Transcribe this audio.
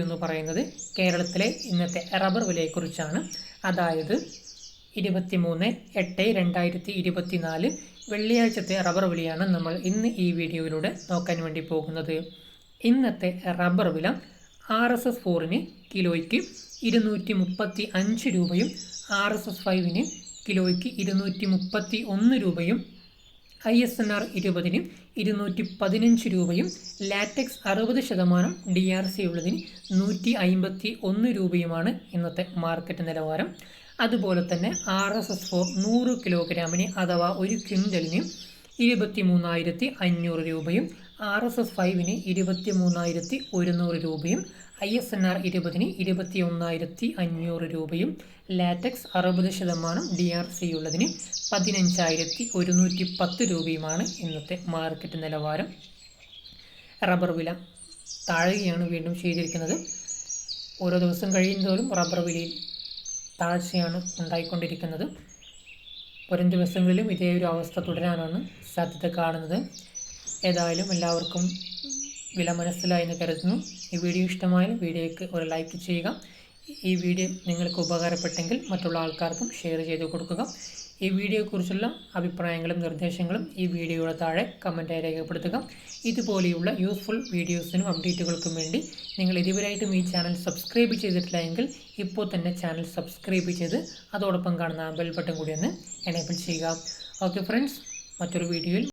എന്ന് പറയുന്നത് കേരളത്തിലെ ഇന്നത്തെ റബ്ബർ വിലയെക്കുറിച്ചാണ്. അതായത് 23/8/2024 വെള്ളിയാഴ്ചത്തെ റബ്ബർ വിലയാണ് നമ്മൾ ഇന്ന് ഈ വീഡിയോയിലൂടെ നോക്കാൻ വേണ്ടി പോകുന്നത്. ഇന്നത്തെ റബ്ബർ വില RSS4 കിലോയ്ക്ക് 235 രൂപയും RSS5 കിലോയ്ക്ക് 231 രൂപയും ISNR 20 215 രൂപയും ലാറ്റക്സ് 60% DRC ഉള്ളതിന് 151 രൂപയുമാണ് ഇന്നത്തെ മാർക്കറ്റ് നിലവാരം. അതുപോലെ തന്നെ RSS4 100 കിലോഗ്രാമിന് അഥവാ ഒരു ക്വിൻ്റലിന് 23,500 രൂപയും RSS5 23,100 രൂപയും ISNR 20 21,500 രൂപയും ലാറ്റക്സ് 60% DRC ഉള്ളതിന് 15,110 രൂപയുമാണ് ഇന്നത്തെ മാർക്കറ്റ് നിലവാരം. റബ്ബർ വില താഴുകയാണ് വീണ്ടും ചെയ്തിരിക്കുന്നത്. ഓരോ ദിവസം കഴിയുന്നതോറും റബ്ബർ വിലയിൽ താഴ്ചയാണ് ഉണ്ടായിക്കൊണ്ടിരിക്കുന്നത്. വരും ദിവസങ്ങളിലും ഇതേ ഒരു അവസ്ഥ തുടരാനാണ് സാധ്യത കാണുന്നത്. ഏതായാലും എല്ലാവർക്കും വില മനസ്സിലായെന്ന് കരുതുന്നു. ഈ വീഡിയോ ഇഷ്ടമായാലും വീഡിയോയ്ക്ക് ഒരു ലൈക്ക് ചെയ്യുക. ഈ വീഡിയോ നിങ്ങൾക്ക് ഉപകാരപ്പെട്ടെങ്കിൽ മറ്റുള്ള ആൾക്കാർക്കും ഷെയർ ചെയ്ത് കൊടുക്കുക. ഈ വീഡിയോയെക്കുറിച്ചുള്ള അഭിപ്രായങ്ങളും നിർദ്ദേശങ്ങളും ഈ വീഡിയോയുടെ താഴെ കമൻറ്റായി രേഖപ്പെടുത്തുക. ഇതുപോലെയുള്ള യൂസ്ഫുൾ വീഡിയോസിനും അപ്ഡേറ്റുകൾക്കും വേണ്ടി നിങ്ങൾ ഇതുവരെയായിട്ടും ഈ ചാനൽ സബ്സ്ക്രൈബ് ചെയ്തിട്ടില്ല എങ്കിൽ ഇപ്പോൾ തന്നെ ചാനൽ സബ്സ്ക്രൈബ് ചെയ്ത് അതോടൊപ്പം കാണുന്ന ബെൽ ബട്ടൺ കൂടി ഒന്ന് എനേബിൾ ചെയ്യുക. ഓക്കെ ഫ്രണ്ട്സ്, മറ്റൊരു വീഡിയോയിൽ